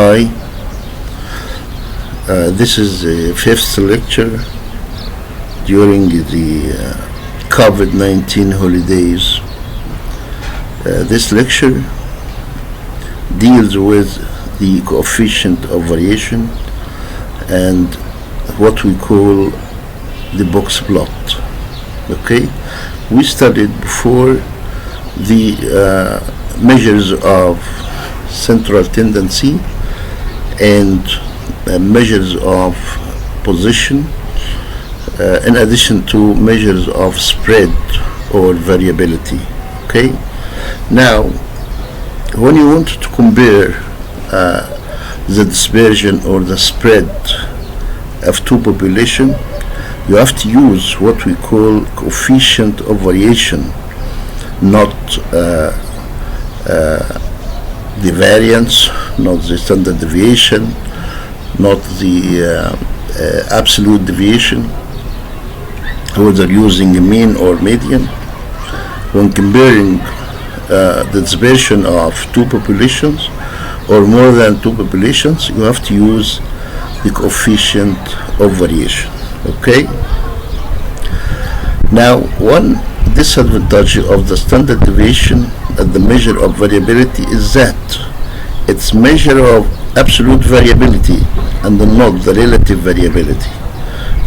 Hi, this is the fifth lecture during the COVID-19 holidays. This lecture deals with the coefficient of variation and what we call the box plot. Okay, we studied before the measures of central tendency and measures of position, in addition to measures of spread or variability. Okay, now when you want to compare the dispersion or the spread of two populations, you have to use what we call coefficient of variation, not the variance, not the standard deviation, not the absolute deviation, whether using a mean or median. When comparing the dispersion of two populations or more than two populations, you have to use the coefficient of variation. Okay? Now, one disadvantage of the standard deviation at the measure of variability is that it's measure of absolute variability and not the relative variability.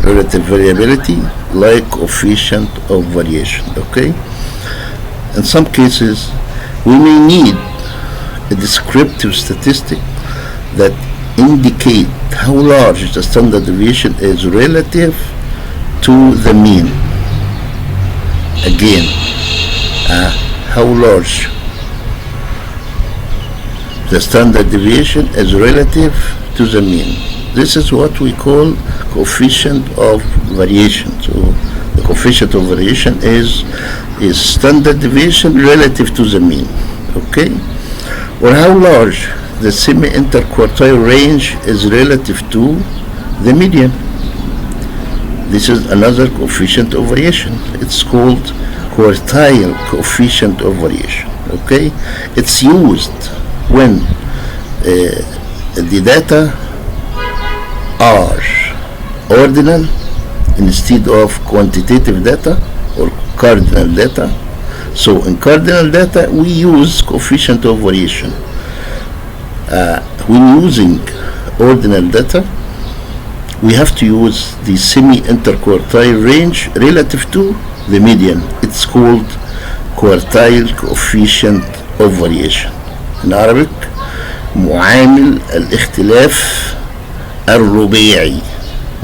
Relative variability like coefficient of variation. Okay? In some cases, we may need a descriptive statistic that indicate how large the standard deviation is relative to the mean. Again, how large the standard deviation is relative to the mean. This is what we call coefficient of variation. So the coefficient of variation is standard deviation relative to the mean. Okay? Or how large the semi-interquartile range is relative to the median. This is another coefficient of variation. It's called quartile coefficient of variation. Okay? It's used when the data are ordinal instead of quantitative data or cardinal data. So in cardinal data we use coefficient of variation. When using ordinal data, we have to use the semi-interquartile range relative to the median. It's called quartile coefficient of variation. In Arabic, معامل الاختلاف الربيعي.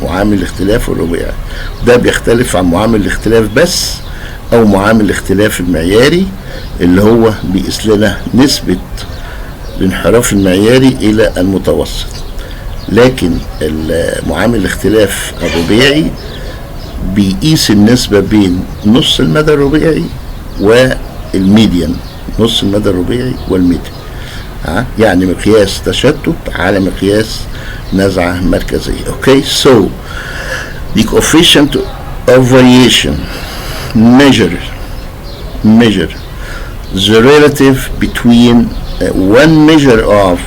معامل الاختلاف الربيعي ده بيختلف عن معامل الاختلاف بس او معامل الاختلاف المعياري اللي هو بيقيس لنا نسبة الانحراف المعياري الى المتوسط. لكن معامل الاختلاف الربيعي بيقيس النسبة بين نص المدى الربيعي والميديان. نص المدى الربيعي والميديان، يعني مقياس تشتت على مقياس نزعة مركزية. Okay, so the coefficient of variation measure the relative between one measure of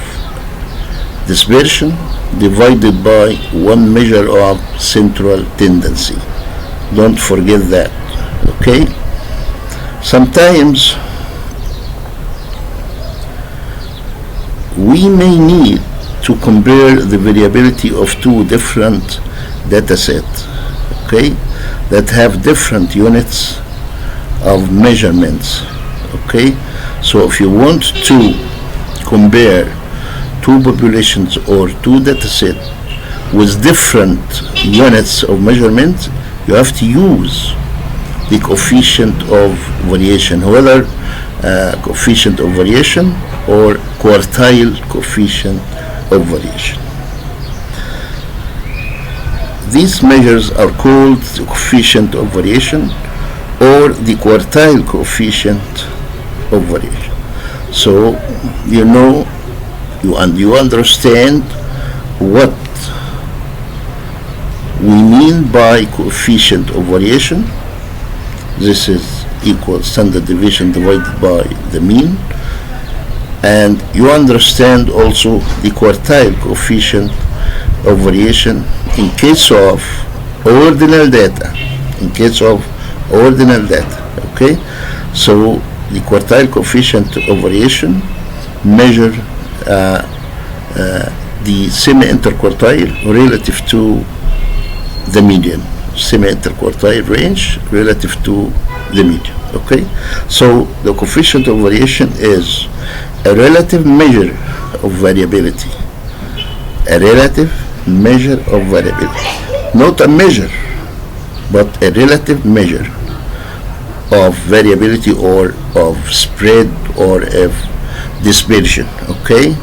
dispersion divided by one measure of central tendency. Don't forget that. Okay? Sometimes we may need to compare the variability of two different data sets, okay, that have different units of measurements. Okay, so if you want to compare two populations or two data sets with different units of measurement, you have to use the coefficient of variation, whether coefficient of variation or quartile coefficient of variation. These measures are called the coefficient of variation or the quartile coefficient of variation. So you know you understand what we mean by coefficient of variation. This is equal standard deviation divided by the mean. And you understand also the quartile coefficient of variation in case of ordinal data. Okay, so the quartile coefficient of variation measure the semi-interquartile relative to the median, semi-interquartile range relative to the median. Okay, so the coefficient of variation is a relative measure of variability, not a measure, but a relative measure of variability or of spread or of dispersion. Okay,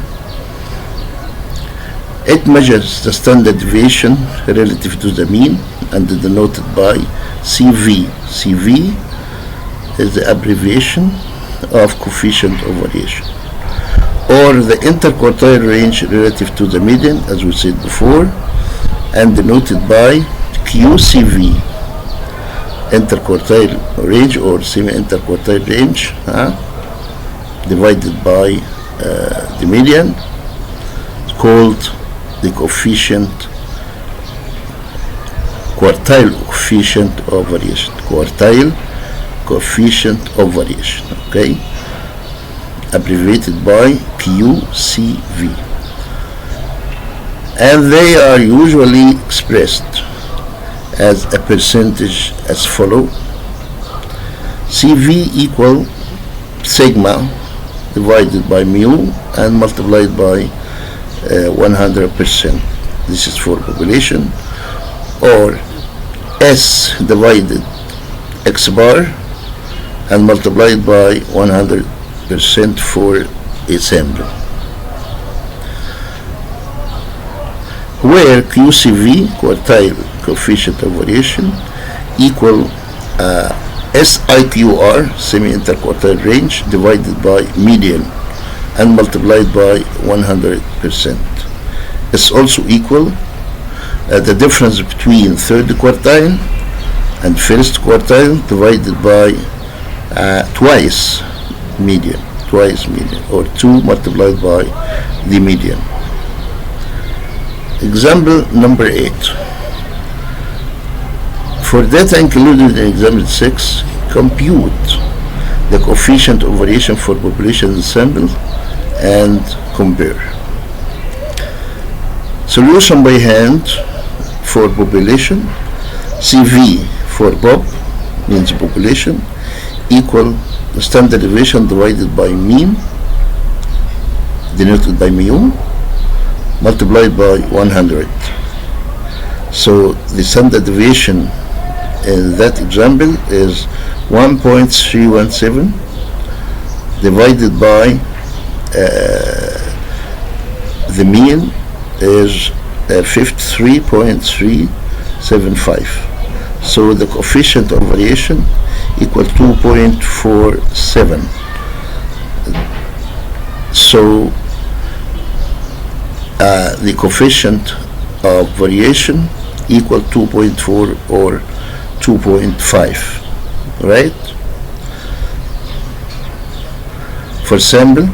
it measures the standard deviation relative to the mean and denoted by CV. CV is the abbreviation of coefficient of variation, or the interquartile range relative to the median, as we said before, and denoted by QCV, interquartile range or semi-interquartile range, divided by the median, called the quartile coefficient of variation. Quartile coefficient of variation, okay, abbreviated by QCV, and they are usually expressed as a percentage as follow: CV equal sigma divided by mu and multiplied by 100%. This is for population. Or S divided X bar and multiplied by 100% for a sample, where QCV, quartile coefficient of variation, equal SIQR, semi-interquartile range, divided by median and multiplied by 100%. It's also equal the difference between third quartile and first quartile divided by twice median, or 2 multiplied by the median. Example number 8. For data included in example 6, compute the coefficient of variation for population and sample and compare. Solution by hand for population: CV for Bob, means population, equal the standard deviation divided by mean, denoted by mu, multiplied by 100. So the standard deviation in that example is 1.317 divided by the mean is 53.375. So the coefficient of variation equal 2.47. So the coefficient of variation equal 2.4 or 2.5, right? For sample,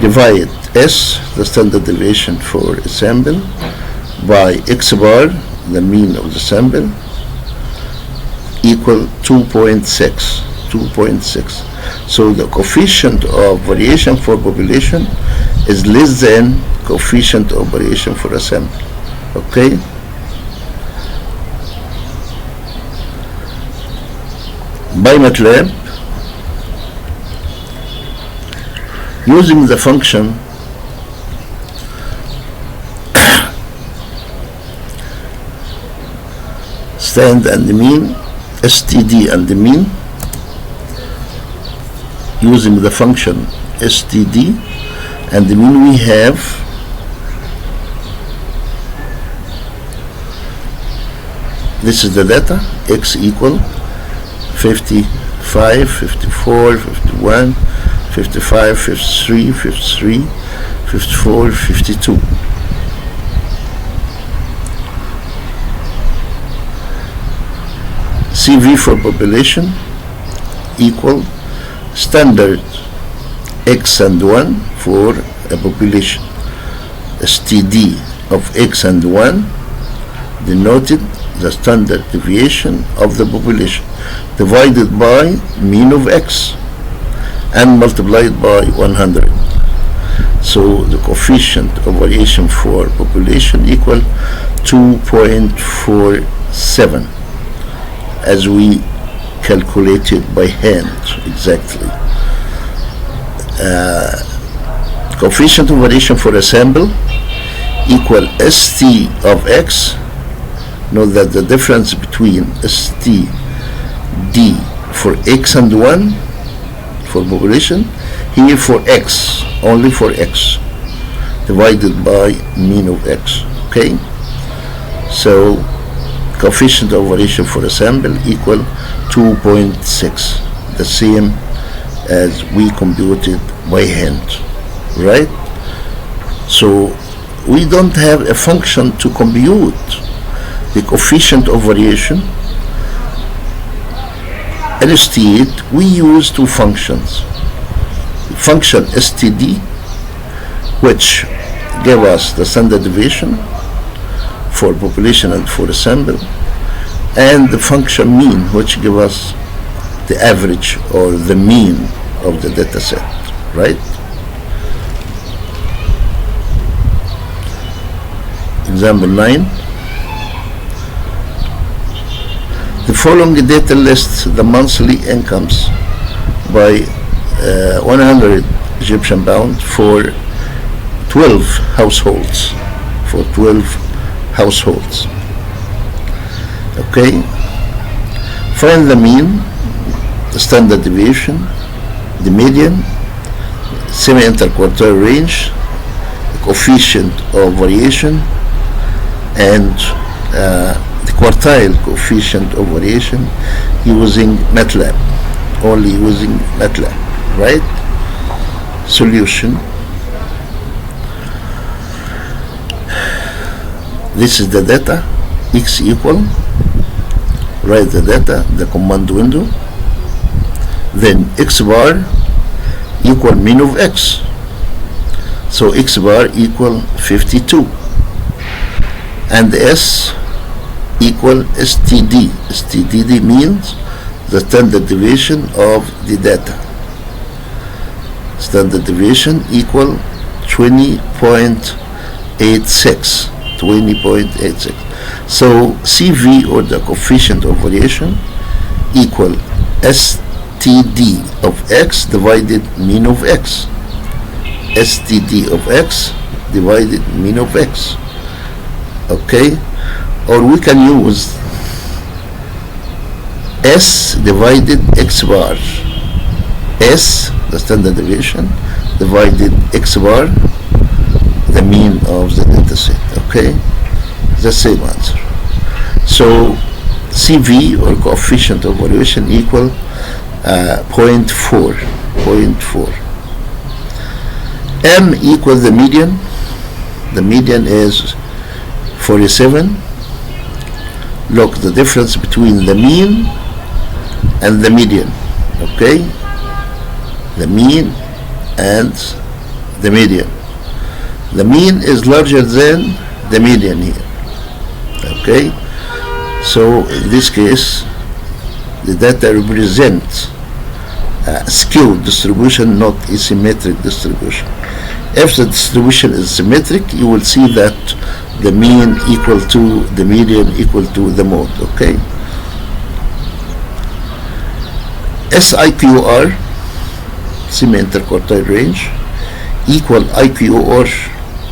divide S, the standard deviation for a sample, by X bar, the mean of the sample, equal 2.6. So the coefficient of variation for population is less than coefficient of variation for a sample. Okay? By MATLAB, using the function stand and the mean, STD and the mean, using the function STD and the mean, we have this is the data: X equal 55, 54, 51, 55, 53, 53, 54, 52. CV for population equal standard x and 1 for a population. STD of x and 1 denoted the standard deviation of the population divided by mean of x and multiplied by 100. So the coefficient of variation for population equal 2.47 as we calculated by hand exactly. Coefficient of variation for a sample equal ST of x. Note that the difference between STD for x and 1 for population, here for x, only for x, divided by mean of x. Okay? So coefficient of variation for a sample equal 2.6, the same as we computed by hand, right? So we don't have a function to compute the coefficient of variation. Instead, we use two functions. Function STD, which give us the standard deviation for population and for a sample, and the function mean, which give us the average or the mean of the data set, right? Example 9. The following data lists the monthly incomes by 100 Egyptian pound for 12 households. For 12 households. Okay. Find the mean, the standard deviation, the median, semi-interquartile range, the coefficient of variation, and the quartile coefficient of variation using MATLAB, only using MATLAB, right? Solution. This is the data, x equal, write the data, the command window, then x bar equal mean of x, so x bar equal 52, and s equal STD. STD means the standard deviation of the data. Standard deviation equal 20.86. 20.86. So CV, or the coefficient of variation, equal STD of x divided mean of x. STD of x divided mean of x. Okay? Or we can use S divided x bar. S, the standard deviation, divided x bar, the mean of the data set. Okay? The same answer. So CV, or coefficient of variation, equal 0.4. M equal the median. The median is 47. Look, the difference between the mean and the median. Okay? The mean and the median. The mean is larger than the median here. Okay? So in this case, the data represents a skewed distribution, not a symmetric distribution. If the distribution is symmetric, you will see that the mean equal to the median equal to the mode. Okay? SIQR, semi-interquartile range, equal IQR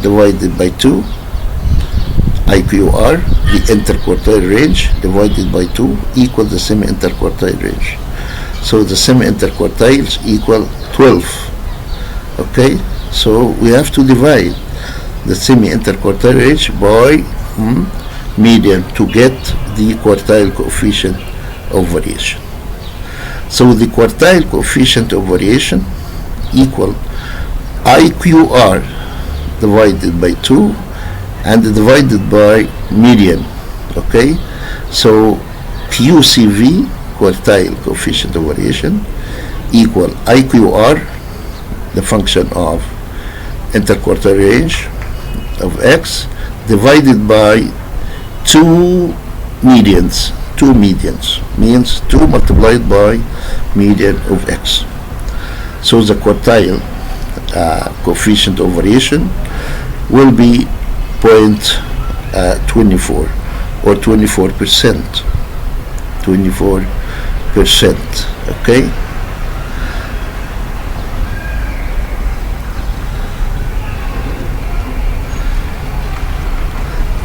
divided by 2. IQR, the interquartile range, divided by 2, equal the semi-interquartile range. So the semi-interquartiles equal 12. Okay? So we have to divide the semi-interquartile range by median to get the quartile coefficient of variation. So the quartile coefficient of variation equal IQR divided by 2 and divided by median. Okay? So QCV, quartile coefficient of variation, equal IQR the function of interquartile range of x divided by two medians. Two medians means 2 multiplied by median of x. So the quartile coefficient of variation will be 0.24 or 24%. 24%. Okay.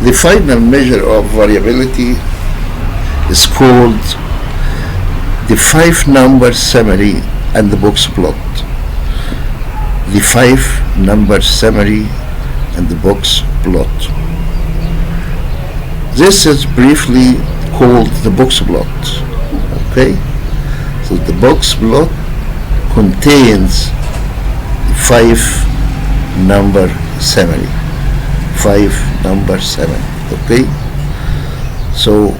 The final measure of variability is called the 5-number summary and the box plot. The 5-number summary and the box plot. This is briefly called the box plot. Okay? So the box plot contains the 5-number summary. 5-number summary. Okay? So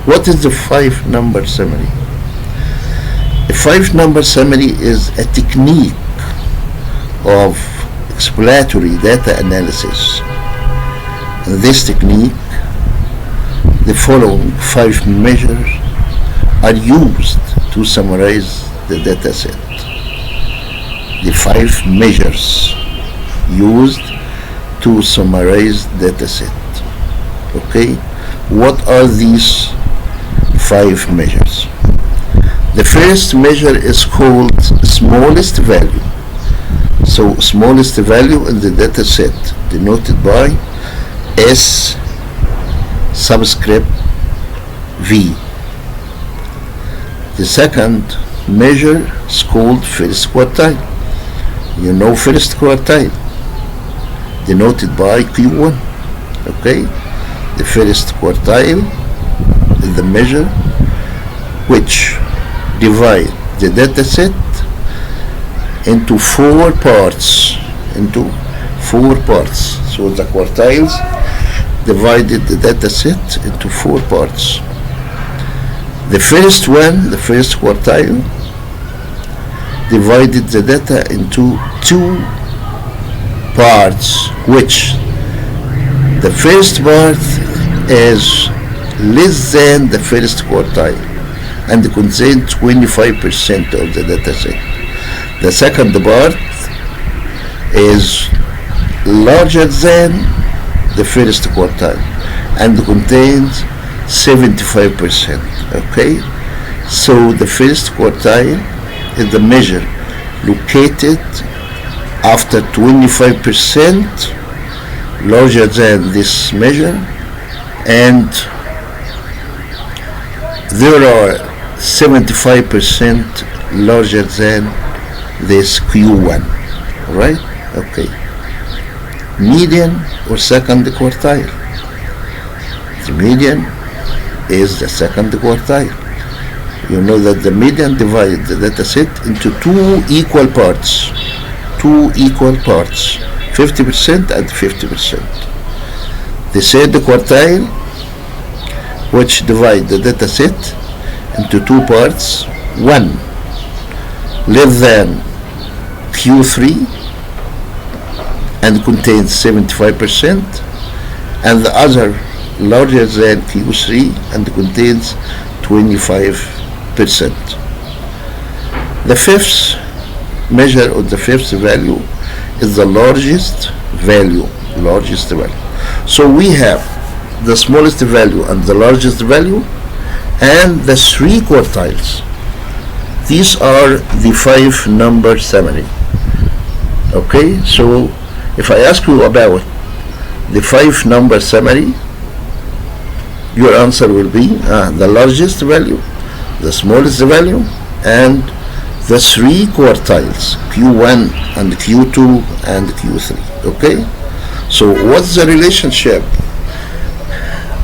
what is the 5-number summary? A 5-number summary is a technique of exploratory data analysis. In this technique, the following 5 measures are used to summarize the data set. The 5 measures used to summarize data set. Okay? What are these 5 measures? The first measure is called smallest value. So smallest value in the data set denoted by S subscript V. The second measure is called first quartile. You know first quartile denoted by Q1. Okay? The first quartile is the measure which divide the data set into 4 parts. So the quartiles divided the data set into 4 parts. The first one, the first quartile, divided the data into 2 parts, which the first part is less than the first quartile and contain 25% of the data set. The second part is larger than the first quartile and contains 75%. Okay? So the first quartile is the measure located after 25% larger than this measure, and there are 75% larger than this Q1. Right? Okay. Median or second quartile. The median is the second quartile. You know that the median divides the data set into 2 equal parts. 2 equal parts. 50% and 50%. The third quartile, which divide the data set into 2 parts. One less than Q3 and contains 75%, and the other larger than Q3 and contains 25%. The fifth measure of the fifth value is the largest value. So we have the smallest value and the largest value and the 3 quartiles. These are the 5-number summary. Okay, so if I ask you about the 5-number summary, your answer will be the largest value, the smallest value, and the 3 quartiles, Q1 and Q2 and Q3. Okay? So what's the relationship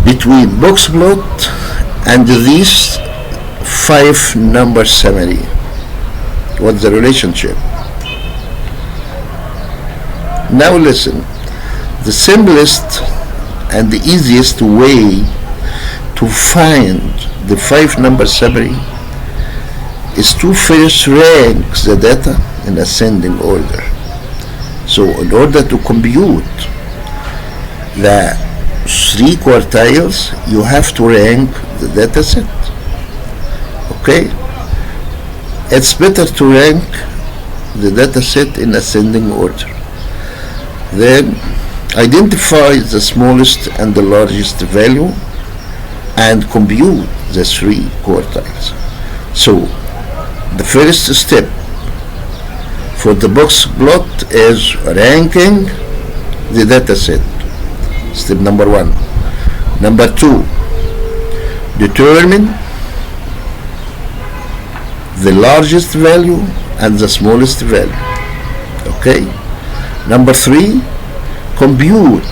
between box plot and these 5-number summary? What's the relationship? Now listen. The simplest and the easiest way to find the 5-number summary is to first rank the data in ascending order. So in order to compute the 3 quartiles, you have to rank the data set. Okay? It's better to rank the data set in ascending order. Then identify the smallest and the largest value and compute the 3 quartiles. So the first step for the box plot is ranking the data set. Step number 1. Number 2, determine the largest value and the smallest value. Okay? Number 3, compute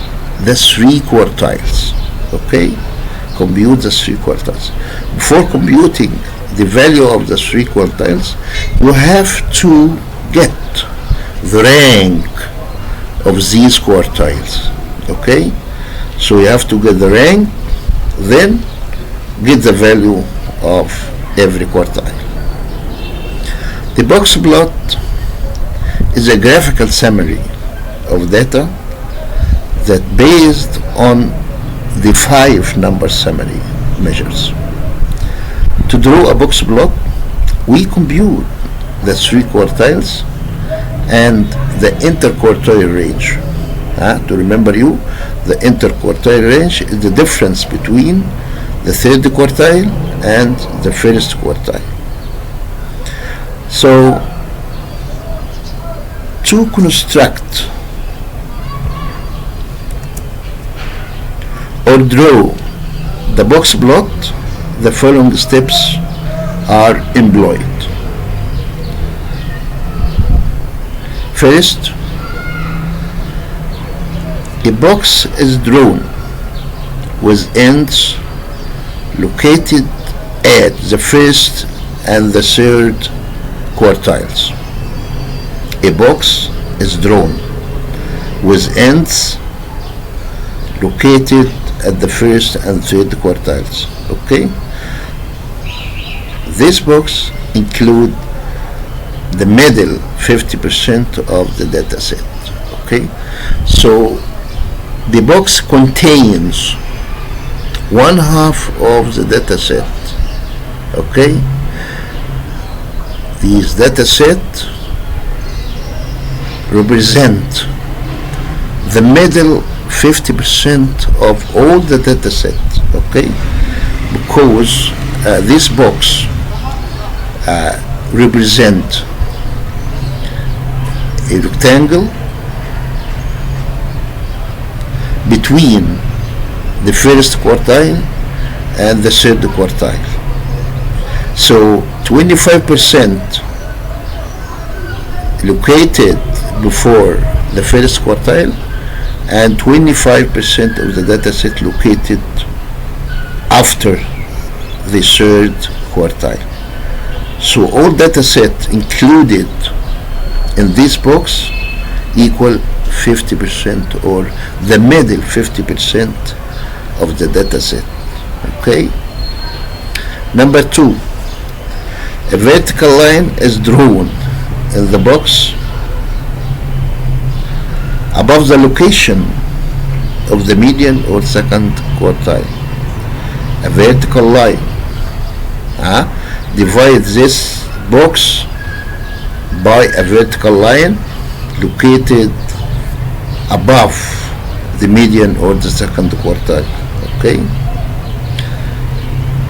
the 3 quartiles. Okay? Compute the 3 quartiles. Before computing the value of the 3 quartiles, you have to get the rank of these quartiles. Okay? So you have to get the rank, then get the value of every quartile. The box plot is a graphical summary of data that based on the 5 number summary measures. To draw a box plot, we compute the 3 quartiles and the interquartile range. To remember you, the interquartile range is the difference between the 3rd quartile and the 1st quartile. So to construct or draw the box plot, the following steps are employed. First, a box is drawn with ends located at the 1st and the 3rd quartiles. A box is drawn with ends located at the 1st and 3rd quartiles. Okay? This box includes the middle 50% of the data set. Okay? So the box contains 1/2 of the data set. Okay? These data set represent the middle 50% of all the data set. Okay? Because this box represent a rectangle between the 1st quartile and the 3rd quartile. So 25% located before the 1st quartile and 25% of the data set located after the 3rd quartile. So all data set included in this box equal 50% or the middle 50% of the data set. Okay? Number 2, a vertical line is drawn in the box above the location of the median or 2nd quartile. A vertical line divides this box by a vertical line located above the median or the 2nd quartile. Okay?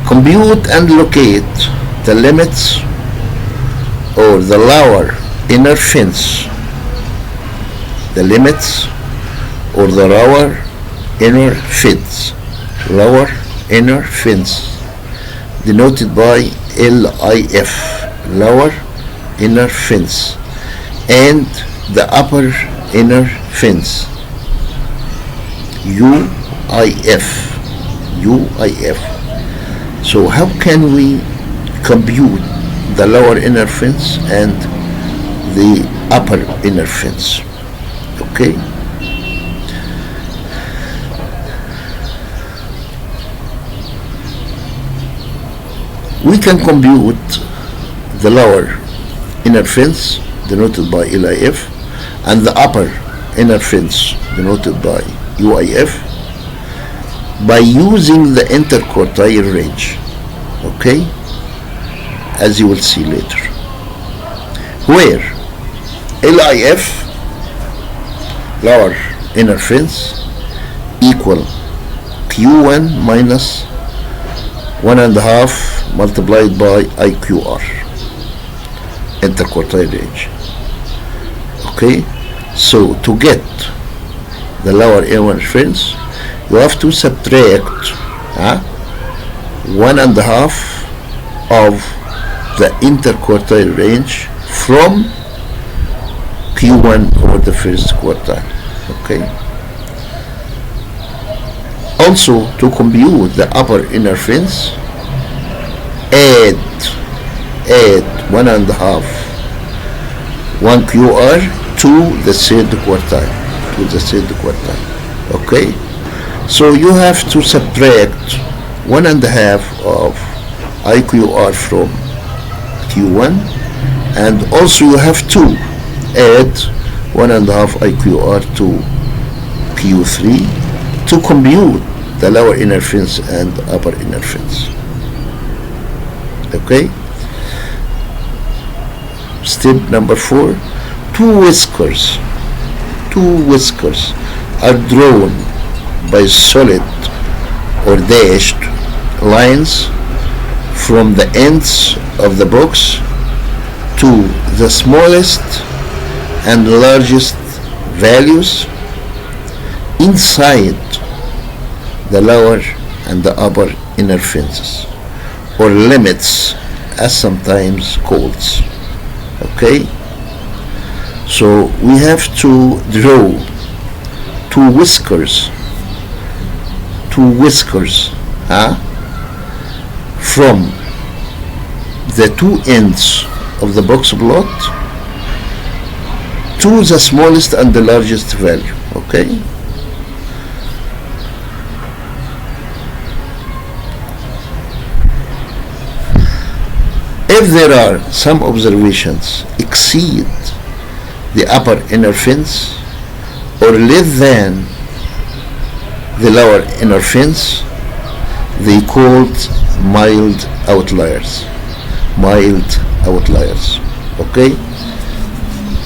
Compute and locate the limits or the lower inner fence. The limits or the lower inner fence. Lower inner fence denoted by LIF, lower inner fence, and the upper inner fence, UIF. So how can we compute the lower inner fence and the upper inner fence? Okay? We can compute the lower inner fence denoted by LIF and the upper inner fence denoted by UIF by using the interquartile range, okay, as you will see later, where LIF, lower inner fence, equal Q1 minus 1.5 multiplied by IQR, interquartile range. Okay, so to get the lower inner fence, you have to subtract 1.5 of the interquartile range from Q1 over the first quartile. Okay. Also, to compute the upper inner fence, add 1.5 1 QR to the third quartile, okay. So you have to subtract 1.5 of IQR from Q1, and also you have to add 1.5 IQR to Q3 to compute the lower inner fence and upper inner fence. Okay. Step number 4, two whiskers are drawn by solid or dashed lines from the ends of the box to the smallest and largest values inside the lower and the upper inner fences, or limits as sometimes called. Okay, so we have to draw two whiskers from the two ends of the box plot to the smallest and the largest value. Okay, if there are some observations exceed the upper inner fence or less than the lower inner fence, they called mild outliers. Okay,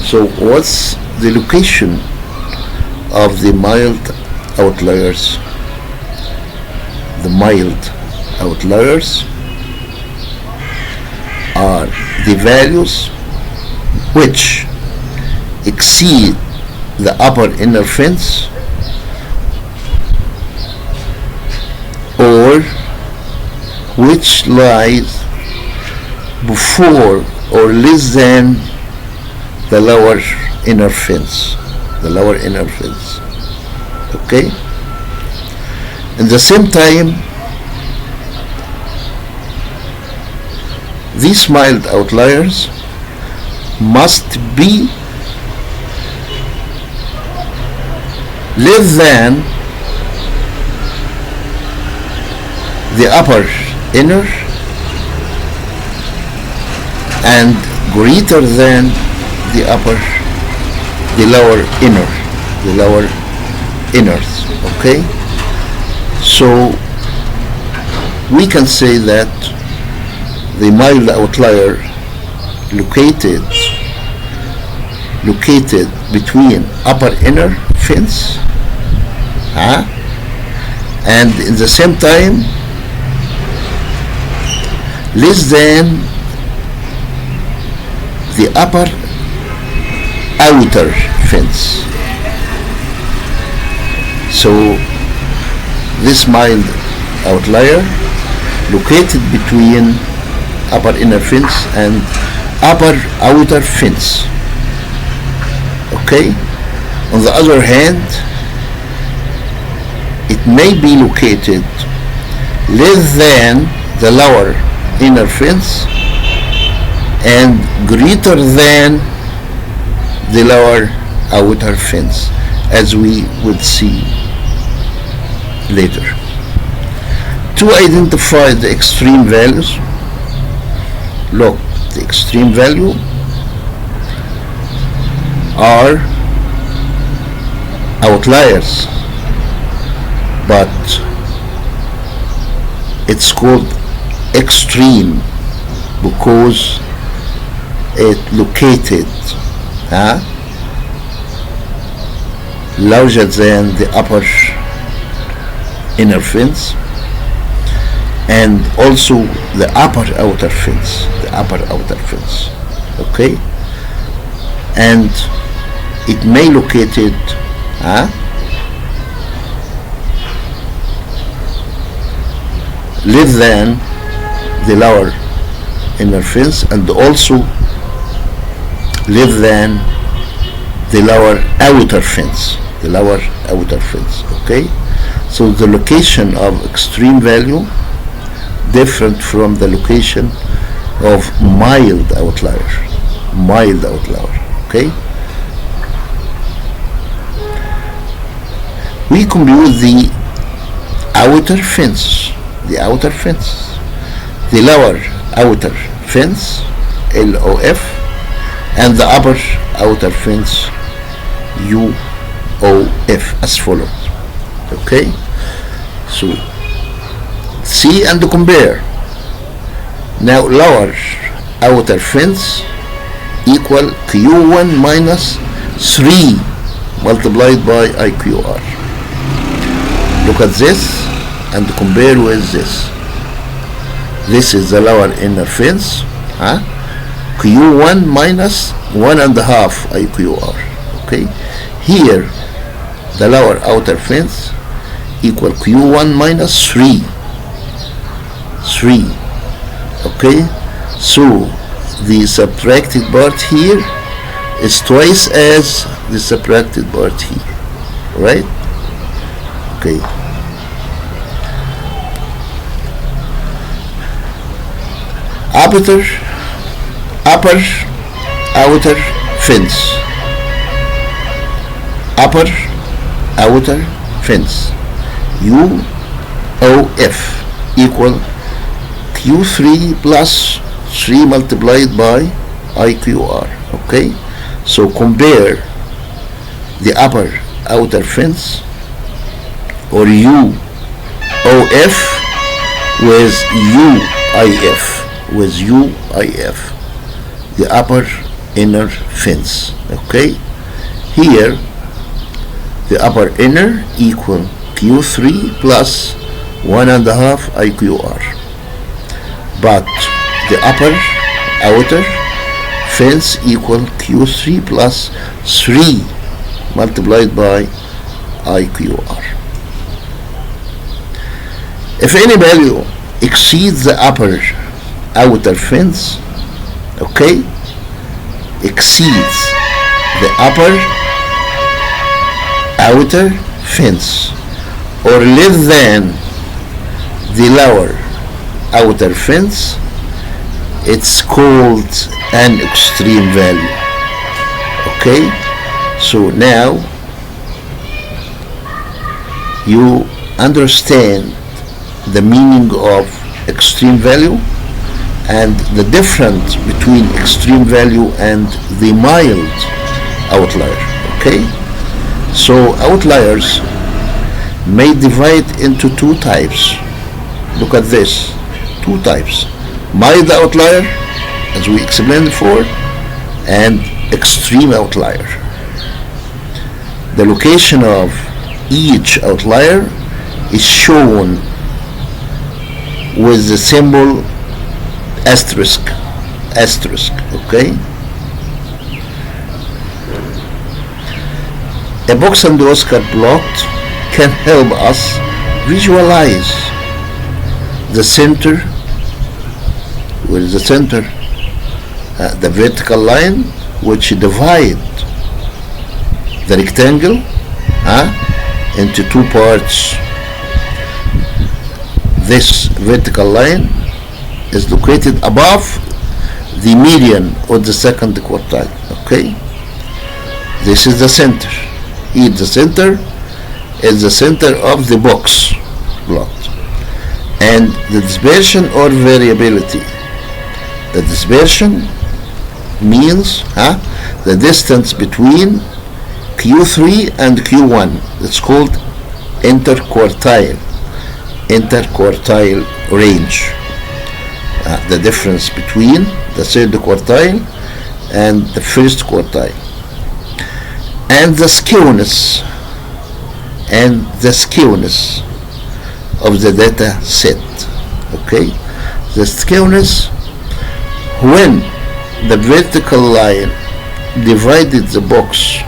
so what's the location of the mild outliers? The mild outliers are the values which exceed the upper inner fence or which lies before or less than the lower inner fence. Okay, at the same time, these mild outliers must be less than the upper inner and greater than the lower inners. Okay, so we can say that the mild outlier located between upper inner fence and in the same time less than the upper outer fence. So this mild outlier located between upper inner fence and upper outer fence. Okay, on the other hand, it may be located less than the lower inner fence and greater than the lower outer fence, as we would see later. To identify the extreme values, look, the extreme value are outliers, but it's called extreme because it located larger than the upper inner fence, and also the upper outer fence, okay, and it may located less than the lower inner fence, and also less than the lower outer fence, okay. So the location of extreme value different from the location of mild outlier, okay. We compute the outer fence, the lower outer fence, LOF, and the upper outer fence, UOF, as follows, okay. So see and compare. Now lower outer fence equal Q1 minus 3 multiplied by IQR. Look at this and compare with this. This is the lower inner fence, Q1 minus 1.5 IQR, okay. Here the lower outer fence equal Q1 minus 3, okay. So the subtracted part here is twice as the subtracted part here, right? Okay. Upper outer fence, UOF equal Q3 plus 3 multiplied by IQR, okay. So compare the upper outer fence or UOF with UIF, the upper inner fence, okay. Here the upper inner equal Q3 plus 1.5 IQR, but the upper outer fence equal Q3 plus 3 multiplied by IQR. If any value exceeds the upper outer fence, okay, exceeds the upper outer fence or less than the lower outer fence, it's called an extreme value, okay. So now you understand the meaning of extreme value and the difference between extreme value and the mild outlier, okay. So outliers may divide into two types. Look at this, two types: mild outlier, as we explained before, and extreme outlier. The location of each outlier is shown with the symbol asterisk, okay. A box and Oscar plot can help us visualize the center. Where is the center? The vertical line which divide the rectangle into two parts. This vertical line is located above the median or the second quartile, okay. This is the center. Here the center is the center of the box plot, and the dispersion or variability. The dispersion means the distance between Q3 and Q1. It's called interquartile range. The difference between the third quartile and the first quartile. And the skewness of the data set. Okay, the skewness, when the vertical line divided the box,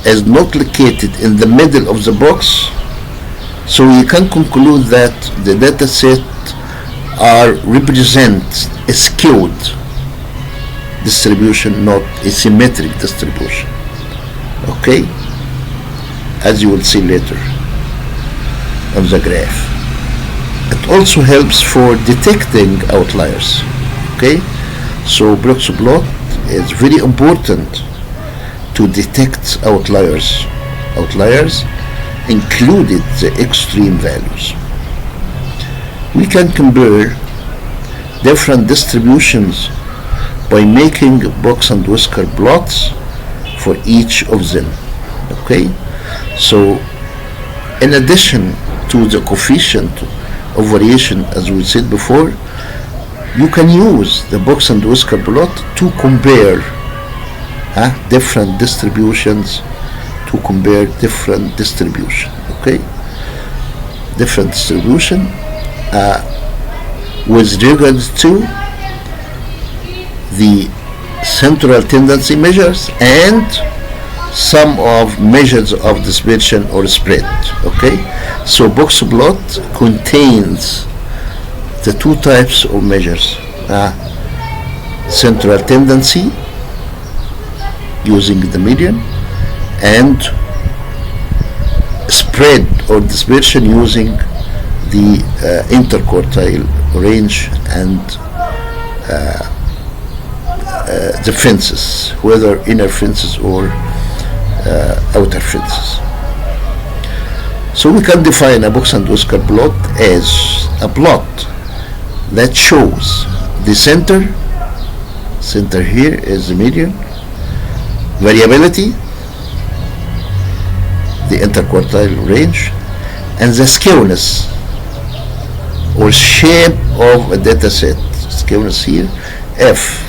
is not located in the middle of the box, so you can conclude that the data set represent a skewed distribution, not a symmetric distribution. Okay, as you will see later on the graph. It also helps for detecting outliers. Okay, so box plot is very important to detect outliers. Outliers included the extreme values. We can compare different distributions by making box and whisker plots for each of them. Okay, so in addition to the coefficient of variation, as we said before, you can use the box and whisker plot to compare different distributions, okay, different distribution with regards to the central tendency measures and some of measures of dispersion or spread. Okay, so box plot contains the two types of measures: central tendency using the median, and spread or dispersion using the interquartile range and the fences, whether inner fences or outer fences. So we can define a box and whisker plot as a plot that shows the center here is the median, variability, the interquartile range, and the skewness or shape of a data set. Skewness here, if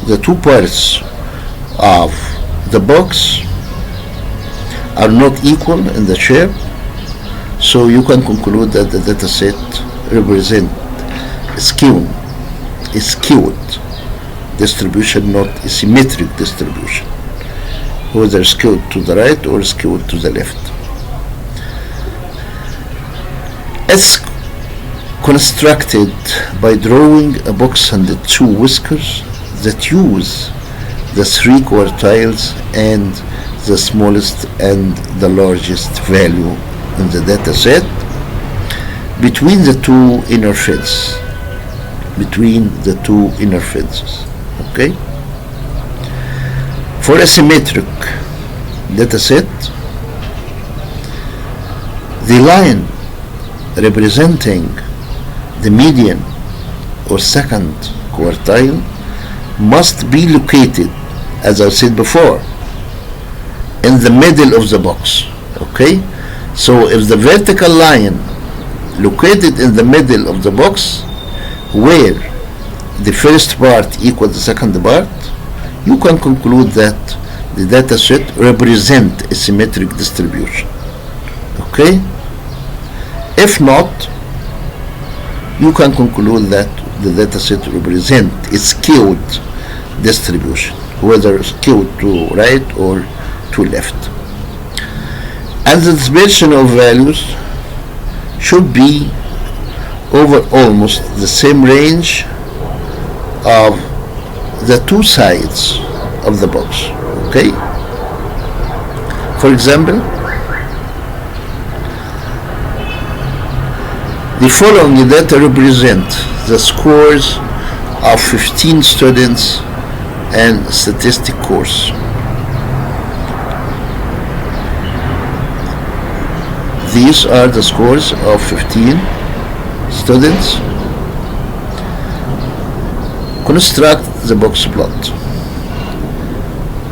the two parts of the box are not equal in the shape, so you can conclude that the data set represent a skewed distribution, not a symmetric distribution, whether skewed to the right or skewed to the left. It's constructed by drawing a box and the two whiskers that use the three quartiles and the smallest and the largest value in the data set between the two inner fences. Okay, for a symmetric data set, the line representing the median or second quartile must be located, as I said before, in the middle of the box. Okay, so if the vertical line located in the middle of the box, where the first part equals the second part, you can conclude that the data set represent a symmetric distribution. Okay, if not, you can conclude that the data set represent a skewed distribution, whether skewed to right or to left. And the dispersion of values should be over almost the same range of the two sides of the box. Okay, for example, the following data represent the scores of 15 students and statistics course. These are the scores of 15 students. Construct the box plot.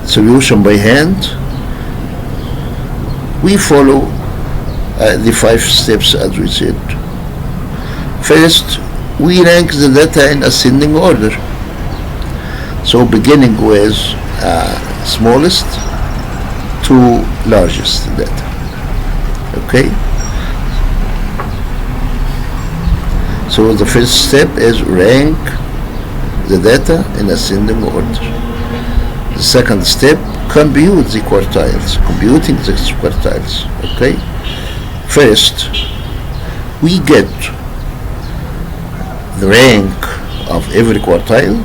Solution by hand. We follow the 5 steps as we said. First, we rank the data in ascending order. So beginning with smallest to largest data. Okay? So the first step is rank the data in ascending order. The second step, compute the quartiles, computing the quartiles. Okay? First, we get the rank of every quartile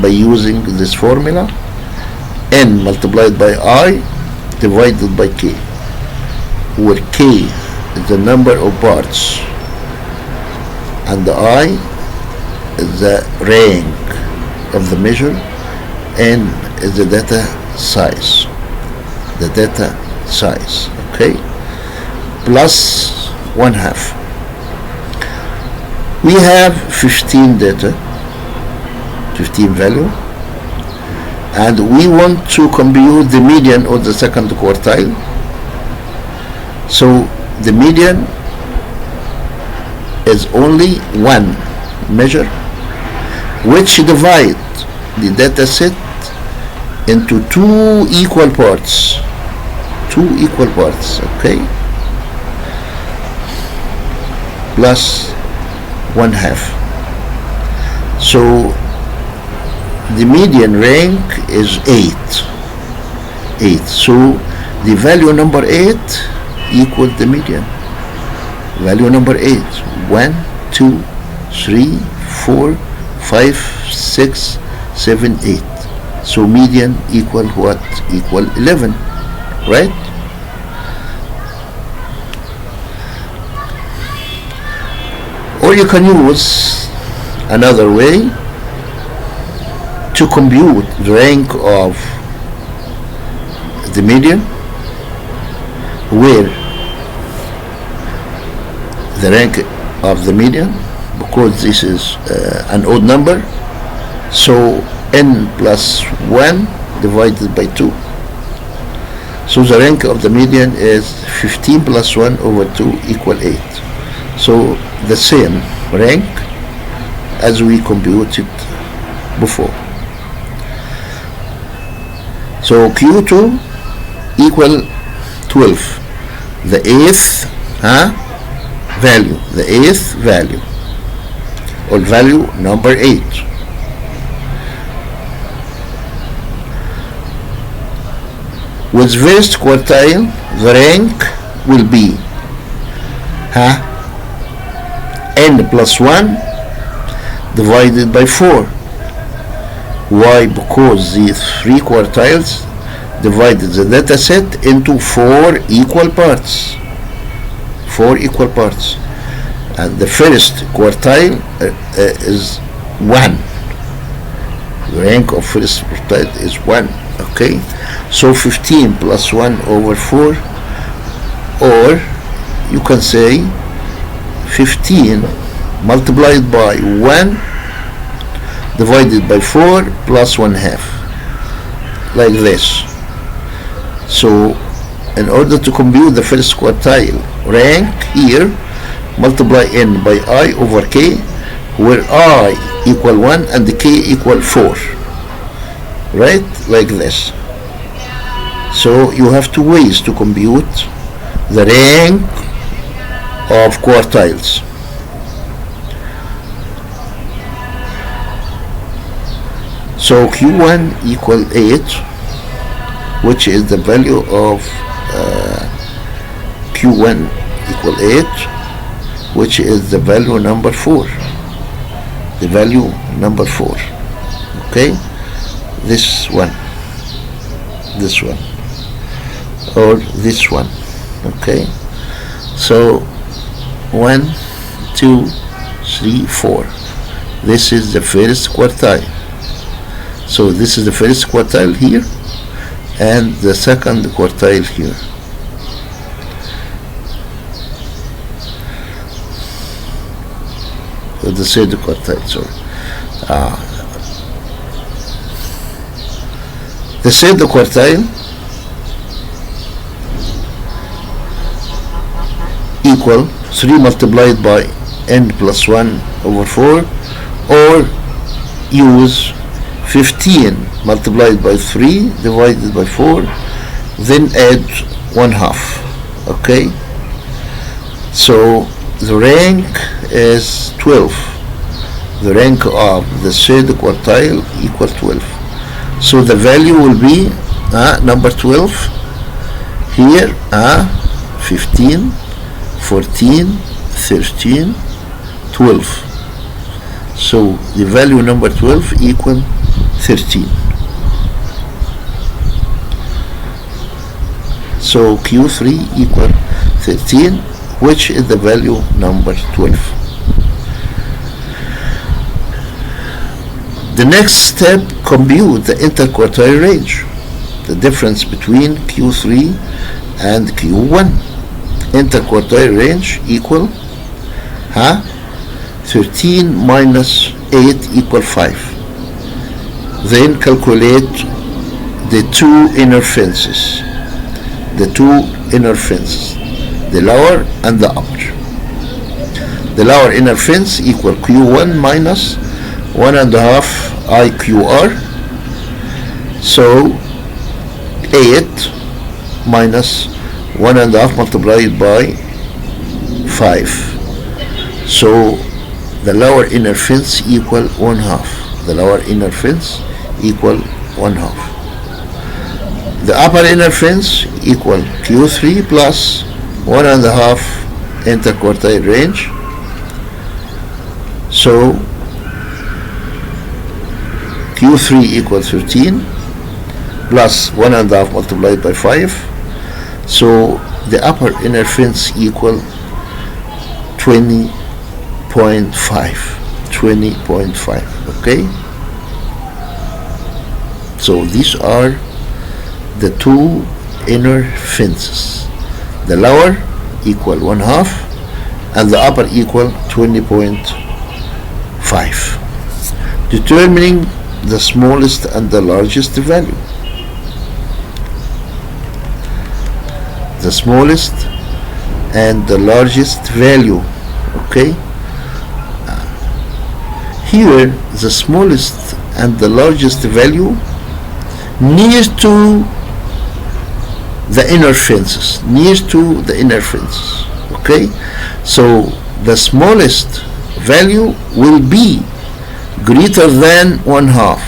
by using this formula: n multiplied by I divided by k, where k is the number of parts and the I is the rank of the measure, n is the data size. The data size, okay? Plus 1/2. We have 15 data, 15 value, and we want to compute the median of the second quartile. So the median is only one measure which divide the data set into two equal parts, okay, plus 1/2. So the median rank is 8. So the value number 8 equals the median. Value number 8. 1, 2, 3, 4, 5, 6, 7, 8. So median equal what? Equal 11, right? Or you can use another way to compute the rank of the median, where the rank of the median, because this is an odd number, so n plus 1 divided by 2. So the rank of the median is 15 plus 1 over 2 equal 8. So the same rank as we computed before. So Q2 equal 12. The eighth value. The eighth value. Or value number 8. With first quartile, the rank will be n plus 1 divided by 4. Why? Because the 3 quartiles divided the data set into 4 equal parts. 4 equal parts. And the first quartile is 1. The rank of first quartile is 1. Okay? So 15 plus 1 over 4, or you can say 15 multiplied by 1 divided by 4 plus 1/2, like this. So in order to compute the first quartile rank here, multiply n by I over k, where I equal 1 and k equal 4, right? Like this. So you have two ways to compute the rank of quartiles. So Q1 equal 8, which is the value of Q1 equal 8, which is the value number 4. The value number 4. Okay? This one, or this one. Okay? So 1, 2, 3, 4. This is the first quartile. So this is the first quartile here, and the second quartile here. So the third quartile, sorry. The third quartile equal 3 multiplied by n plus 1 over 4, or use 15 multiplied by 3 divided by 4, then add 1/2. Okay, so the rank is 12. The rank of the third quartile equal 12. So the value will be number 12 here, 15, 14, 13, 12. So the value number 12 equal 13. So Q3 equal 13, which is the value number 12. The next step, compute the interquartile range, the difference between Q3 and Q1. Interquartile range equal 13 minus 8 equal 5. Then calculate the two inner fences. The two inner fences, the lower and the upper. The lower inner fence equal Q1 minus 1.5 IQR. So 8 minus 1.5 multiplied by 5. So the lower inner fence equal 1/2. The lower inner fence equal 1/2. The upper inner fence equal Q3 plus 1.5 interquartile range. So Q3 equal 13 plus 1.5 multiplied by 5. So the upper inner fence equal 20.5. 20.5. Okay. So these are the two inner fences. The lower equal 1/2 and the upper equal 20.5. Determining the smallest and the largest value. The smallest and the largest value. Okay. Here the smallest and the largest value near to the inner fences, near to the inner fences. Okay, so the smallest value will be greater than 1/2,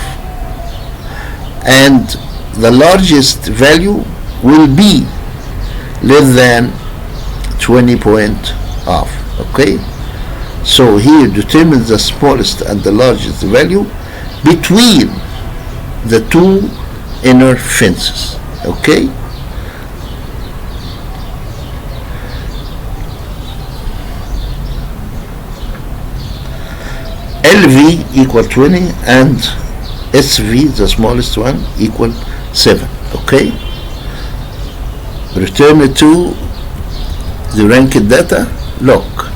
and the largest value will be less than 20.5. Okay, so here determine the smallest and the largest value between the two inner fences. Okay, LV equal 20 and SV, the smallest one, equal 7. Okay, return it to the ranked data. Look,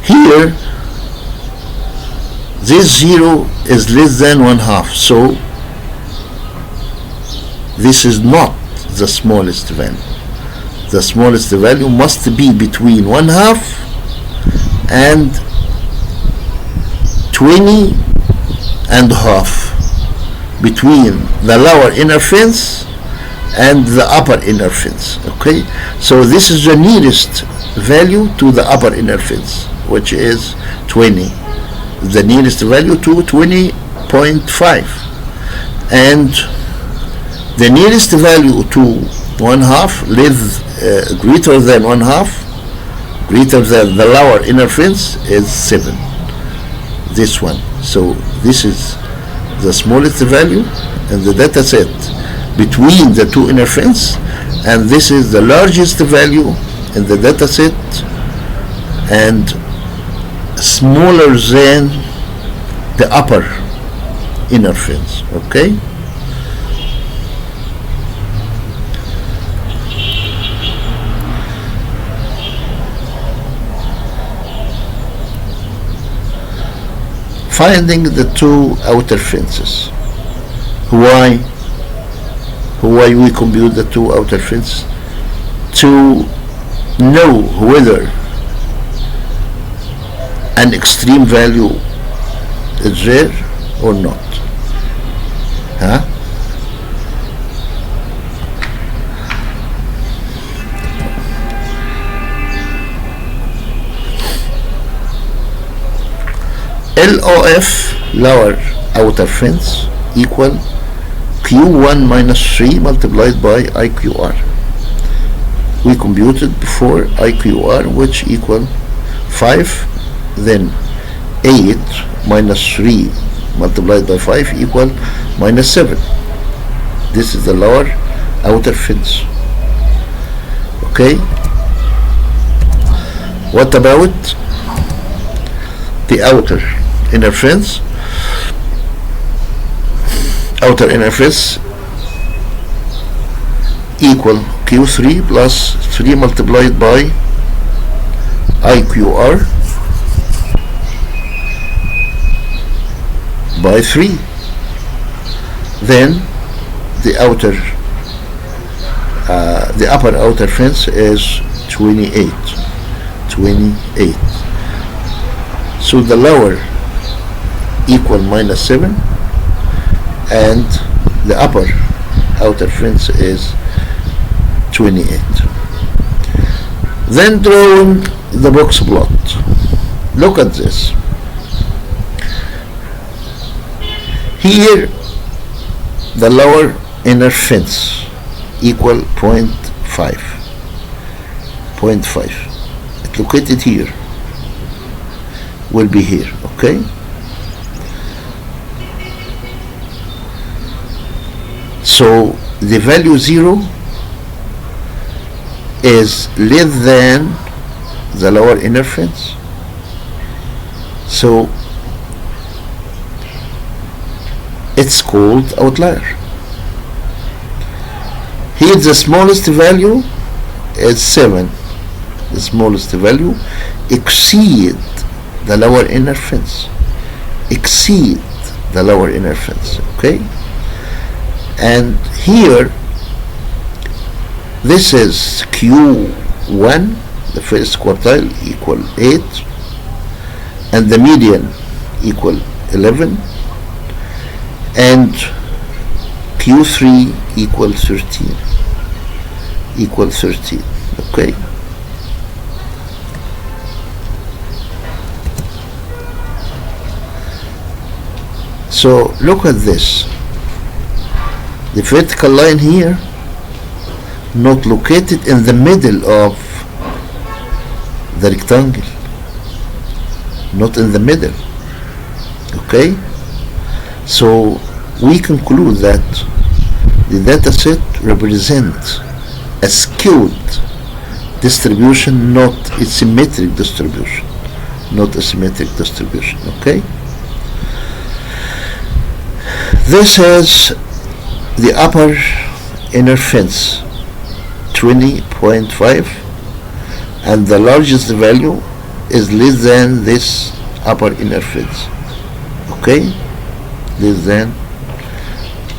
here this 0 is less than 1/2, so this is not the smallest value. The smallest value must be between 1/2 and 20.5, between the lower inner fence and the upper inner fence. Okay, so this is the nearest value to the upper inner fence, which is 20. The nearest value to 20.5, and the nearest value to 1/2 greater than 1/2, greater than the lower inner fence, is 7. This one. So this is the smallest value in the data set between the two inner fence, and this is the largest value in the data set and smaller than the upper inner fence. Okay, finding the two outer fences. Why we compute the two outer fences? To know whether an extreme value is there or not. LOF, lower outer fence, equal Q1 minus 3 multiplied by IQR. We computed before IQR, which equal 5, then 8 minus 3 multiplied by 5 equal minus 7. This is the lower outer fence. Okay? What about the outer inner fence? Outer inner fence equal Q3 plus 3 multiplied by IQR by 3. Then the upper outer fence is 28. So the lower equal minus 7 and the upper outer fence is 28. Then drawing the box plot. Look at this. Here the lower inner fence equal 0.5. It's located here. Will be here, okay? So the value 0 is less than the lower inner fence. So it's called outlier. Here the smallest value is 7. The smallest value exceed the lower inner fence. Exceed the lower inner fence. Okay? And here this is Q1, the first quartile, equal 8, and the median equal 11, and Q3 equal 13. Okay? So look at this. The vertical line here not located in the middle of the rectangle, not in the middle. Okay? So we conclude that the data set represents a skewed distribution, not a symmetric distribution. Okay? This is the upper inner fence, 20.5, and the largest value is less than this upper inner fence. Okay? Less than.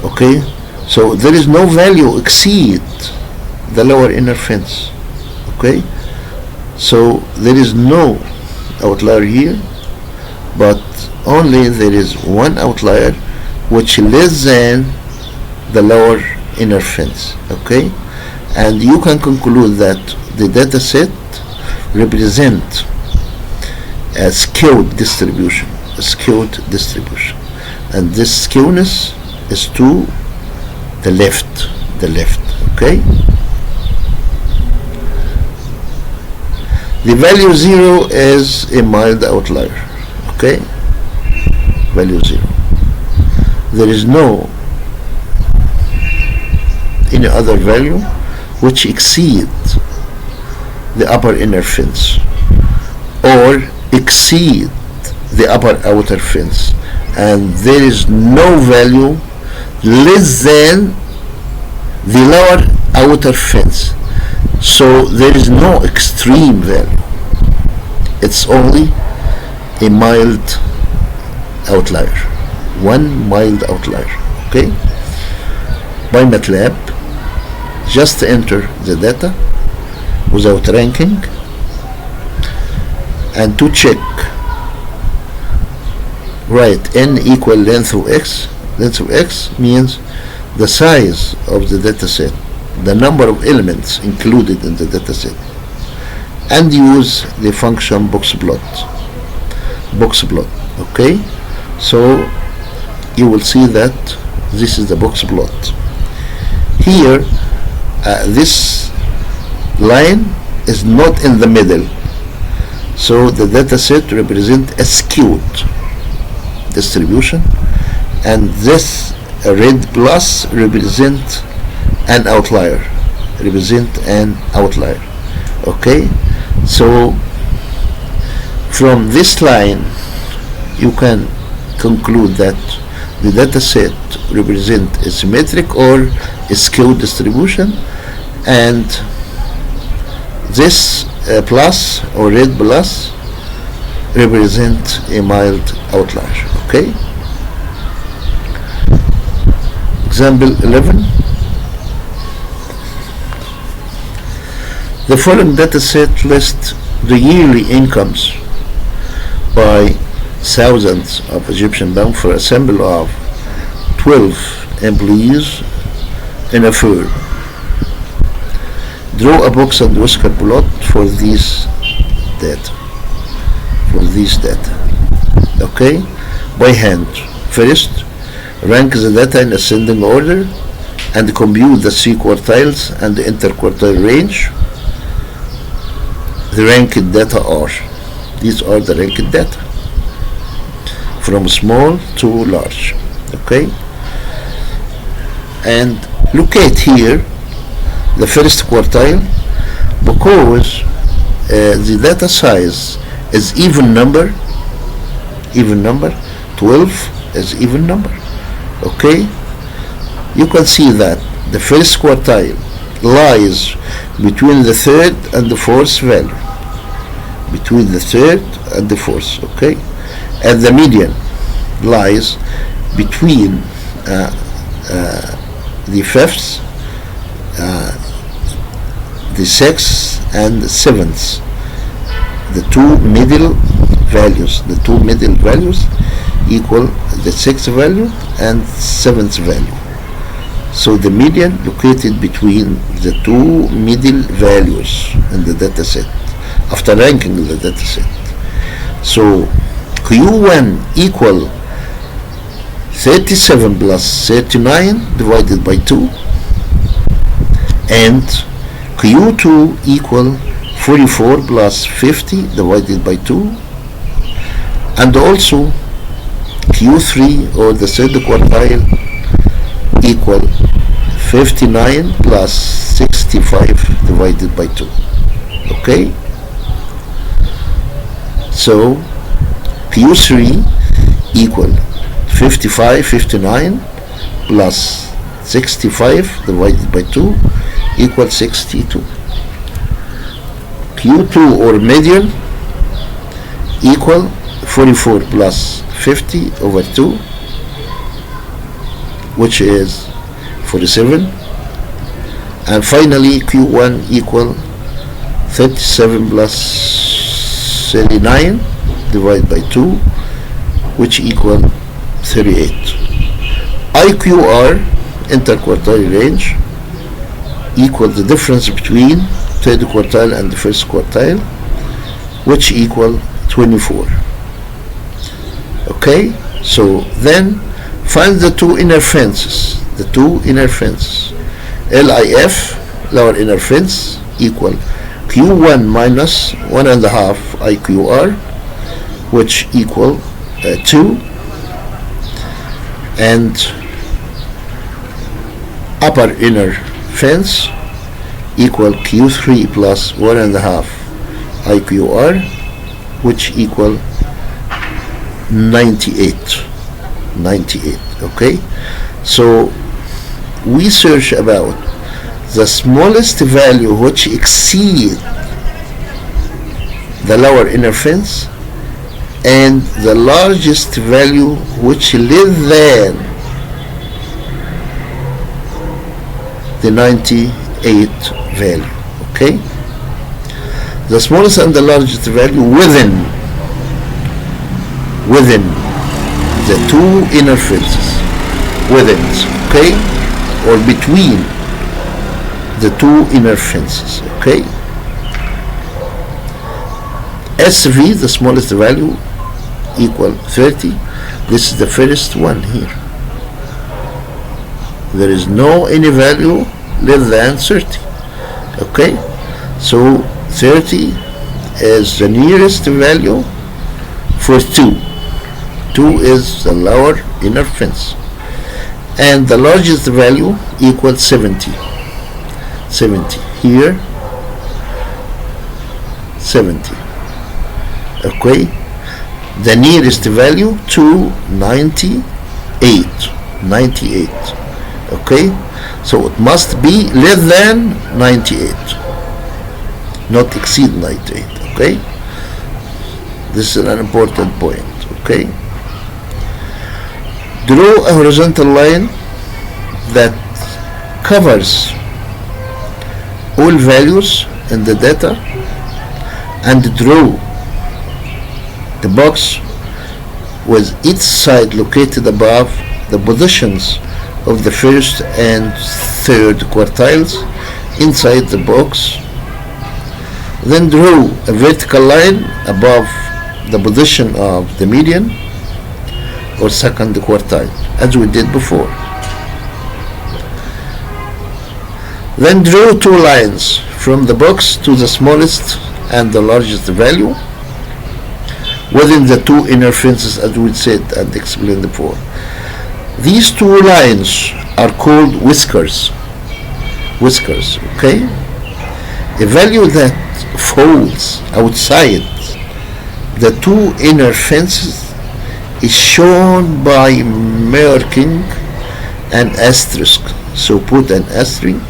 Okay? So there is no value exceed the lower inner fence. Okay? So there is no outlier here, but only there is one outlier which less than the lower inner fence. Okay? And you can conclude that the data set represent a skewed distribution, and this skewness is to the left. Okay? The value 0 is a mild outlier. Okay? Value 0. There is no any other value which exceeds the upper inner fence or exceed the upper outer fence, and there is no value less than the lower outer fence. So there is no extreme value. It's only a mild outlier, one mild outlier. Okay, by MATLAB, just enter the data without ranking, and to check, write n equal length of x. Length of x means the size of the data set, the number of elements included in the data set, and use the function box plot. Okay, so you will see that this is the box plot. Here this line is not in the middle, so the data set represents a skewed distribution, and this red plus represent an outlier, okay. So from this line you can conclude that the data set represent a symmetric or a skewed distribution, and this plus or red plus represent a mild outlier. Okay, example 11. The following data set lists the yearly incomes by thousands of Egyptian pounds for a sample of 12 employees in a firm. Draw a box and whisker plot for these data. Okay, by hand. First, rank the data in ascending order and compute the 3 quartiles and the interquartile range. The ranked data are, these are the ranked data from small to large. Okay, and locate here the first quartile, because the data size is even number, 12 is even number. Okay, you can see that the first quartile lies between the third and the fourth value, okay, and the median lies between the fifth, the sixth and the seventh. The two middle values equal the sixth value and seventh value. So the median located between the two middle values in the data set after ranking the data set. So Q1 equal 37 plus 39 divided by 2, and Q2 equal 44 plus 50 divided by 2, and also Q3 or the third quartile equal 59 plus 65 divided by 2. Okay, so Q3 equal 59 plus 65 divided by 2 equals 62. Q2 or median equal 44 plus 50 over 2, which is 47, and finally Q1 equal 37 plus 39 divided by 2, which equal 38. IQR, interquartile range, equal the difference between third quartile and the first quartile, which equal 24. Okay, so then find the two inner fences. LIF, lower inner fence, equal Q1 minus 1.5 IQR, which equal 2, and upper inner fence equal Q3 plus 1.5 IQR, which equal 98. Okay, so we search about the smallest value which exceed the lower inner fence and the largest value which less than the 98 value. Okay, the smallest and the largest value within the two inner fences, within, okay, or between the two inner fences. Okay, SV, the smallest value, equal 30. This is the first one here. There is no any value less than 30. Okay, so 30 is the nearest value for 2. 2 is the lower inner fence, and the largest value equals 70. 70 here, 70. Okay, the nearest value to 98. 98. Okay, so it must be less than 98, not exceed 98. Okay, this is an important point. Okay, draw a horizontal line that covers all values in the data, and draw the box with each side located above the positions of the first and third quartiles inside the box. Then draw a vertical line above the position of the median or second quartile, as we did before. Then draw two lines from the box to the smallest and the largest value within the two inner fences, as we said and explained before. These two lines are called whiskers. Whiskers, okay? A value that falls outside the two inner fences is shown by marking an asterisk. So put an asterisk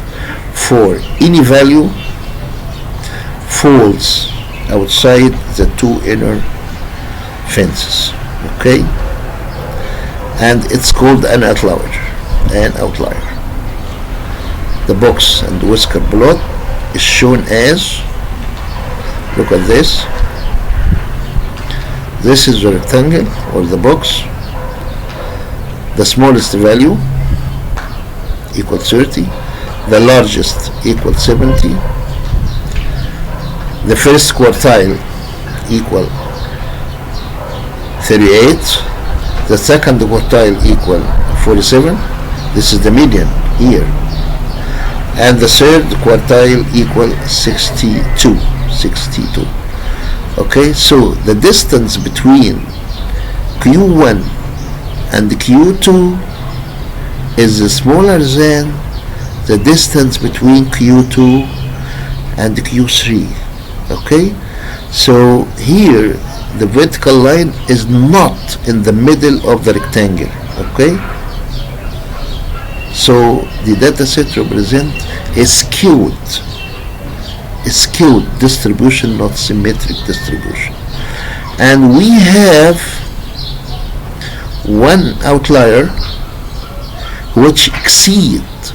for any value falls outside the two inner fences. Okay? And it's called an outlier. An outlier. The box and whisker plot is shown as, look at this. This is the rectangle or the box. The smallest value equals 30. The largest equals 70. The first quartile equal 38. The second quartile equal 47. This is the median here. And the third quartile equal 62. 62. Okay, so the distance between Q1 and Q2 is smaller than the distance between Q2 and Q3. Okay, so here the vertical line is not in the middle of the rectangle. Okay, so the data set represents a skewed distribution, not symmetric distribution. And we have one outlier which exceeds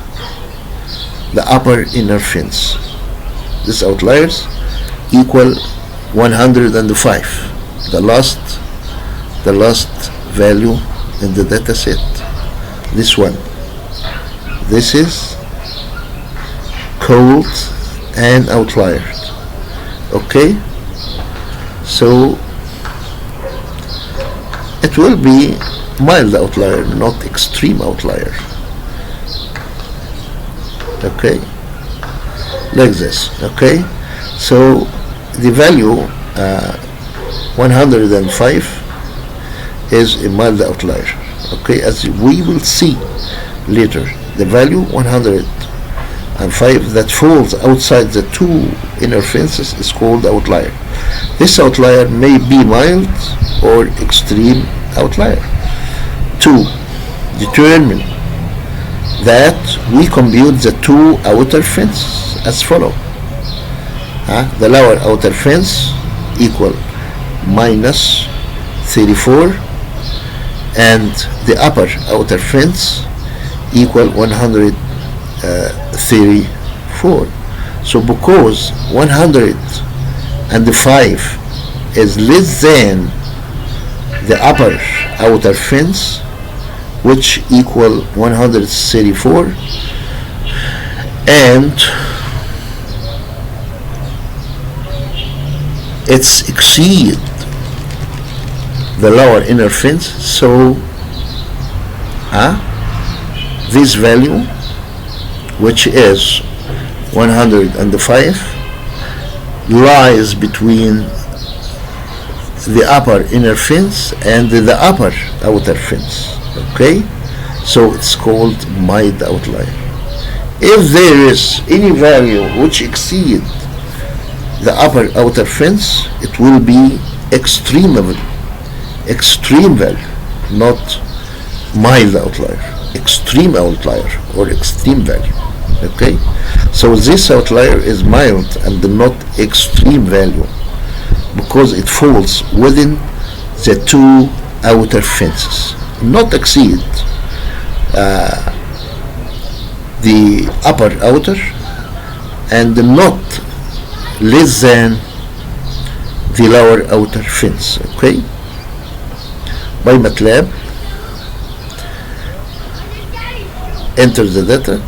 the upper inner fence. These outliers equal 105. The last value in the data set. This one. This is called an outlier. Okay, so it will be mild outlier, not extreme outlier. Okay, like this. Okay, so the value 105 is a mild outlier. Okay, as we will see later, the value 105 that falls outside the two inner fences is called outlier. This outlier may be mild or extreme outlier. To determine that, we compute the two outer fences as follow. The lower outer fence equal minus 34 and the upper outer fence equal 134. So because 105 is less than the upper outer fence, which equal 134, and it's exceed the lower inner fence, so this value, which is 105, lies between the upper inner fence and the upper outer fence. Okay, so it's called mild outlier. If there is any value which exceeds the upper outer fence, it will be extreme value, not mild outlier, extreme outlier or extreme value. Okay, so this outlier is mild and not extreme value because it falls within the two outer fences, not exceed the upper outer and not less than the lower outer fence. Okay, by MATLAB, enter the data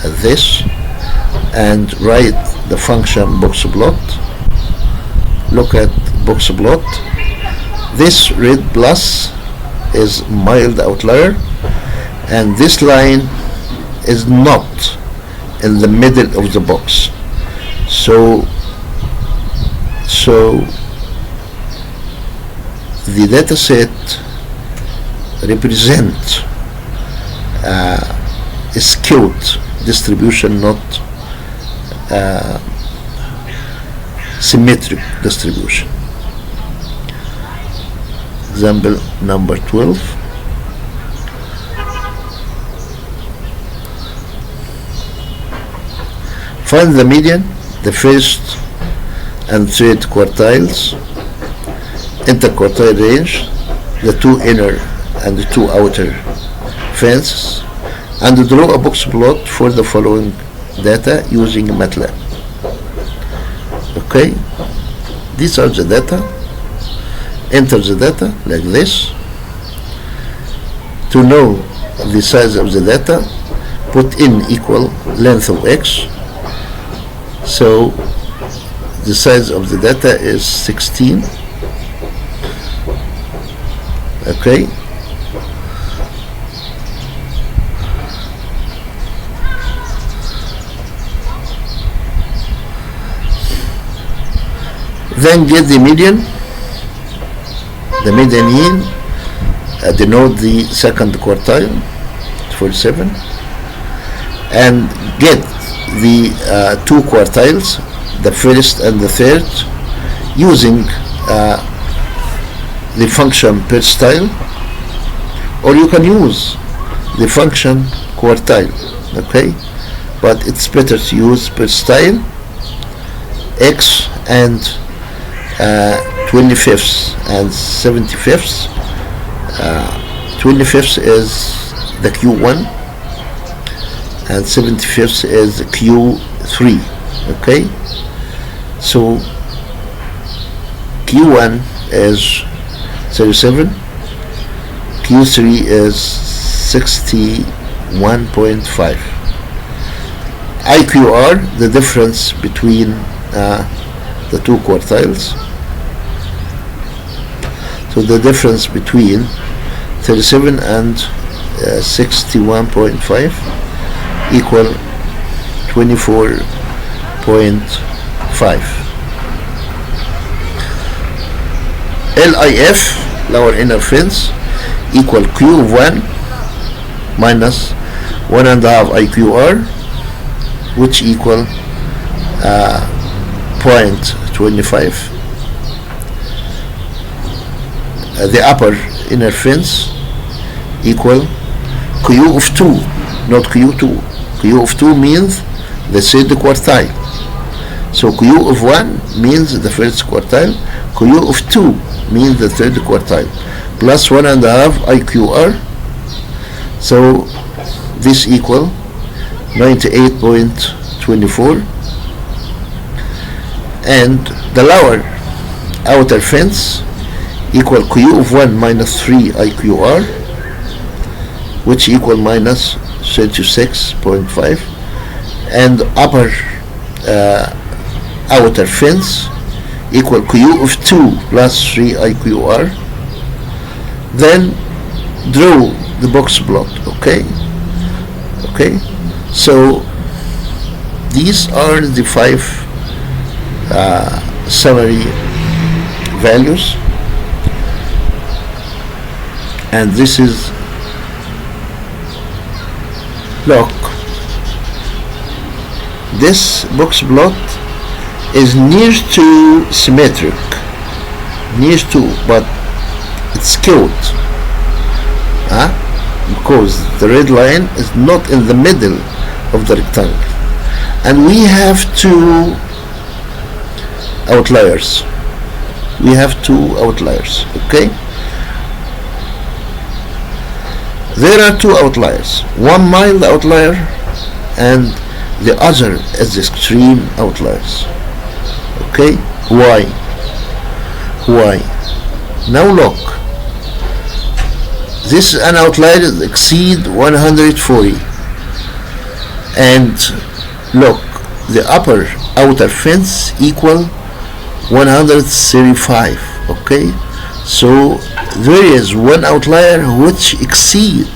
as this and write the function box plot. Look at box plot. This red plus is mild outlier, and this line is not in the middle of the box. So the data set represent a skewed distribution, not symmetric distribution. Example number 12. Find the median, the first and third quartiles, interquartile range, the two inner and the two outer fences, and draw a box plot for the following data using MATLAB. Okay, these are the data. Enter the data like this. To know the size of the data, put in equal length of x. So the size of the data is 16. Okay, then get the median. The median mean denote the second quartile, 47, and get the two quartiles, the first and the third, using the function percentile, or you can use the function quartile. Okay, but it's better to use percentile, x and 25ths and 75ths. 25ths is the Q1 and 75ths is the Q3. Okay, so Q1 is 37, Q3 is 61.5. IQR, the difference between the two quartiles. So the difference between 37 and 61.5 equal 24.5. LIF, lower inner fence, equal Q of 1 minus 1.5 IQR, which equal 0.25. The upper inner fence equal Q of 2, not Q2. Q of 2 means the third quartile. So Q of 1 means the first quartile, Q of 2 means the third quartile, plus 1.5 IQR. So this equal 98.24, and the lower outer fence equal Q of 1 minus 3 IQR, which equal minus 36.5, and upper outer fence equal Q of 2 plus 3 IQR. Then draw the box plot. Okay, so these are the 5 summary values, and this is look, this box plot is near to symmetric, but it's skewed, because the red line is not in the middle of the rectangle, and we have 2 outliers. Okay, there are 2 outliers, one mild outlier and the other is extreme outliers. Okay, why? Now look, this is an outlier that exceed 140, and look, the upper outer fence equal 135. Okay, so there is one outlier which exceed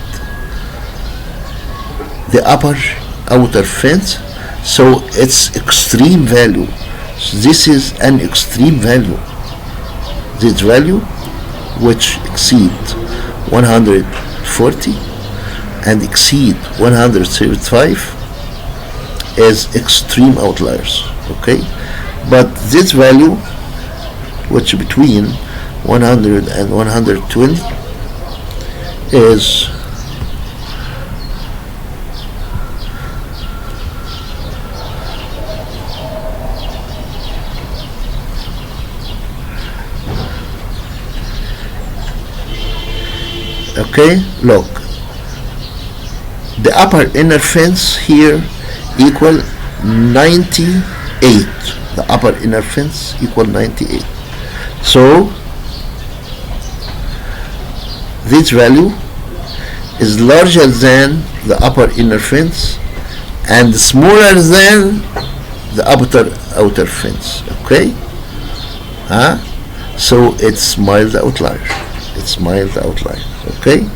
the upper outer fence, so it's extreme value. So this is an extreme value. This value which exceed 140 and exceed 135 is extreme outliers. Okay, but this value which between 100 and 120 is okay, look, the upper inner fence here equal 98. The upper inner fence equal 98. So this value is larger than the upper inner fence and smaller than the outer fence. Okay, so it's mild outlier. Okay,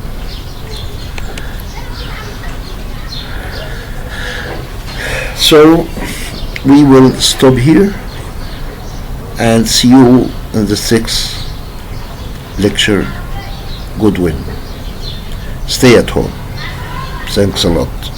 so we will stop here and see you in the 6th lecture. Goodwin. Stay at home. Thanks a lot.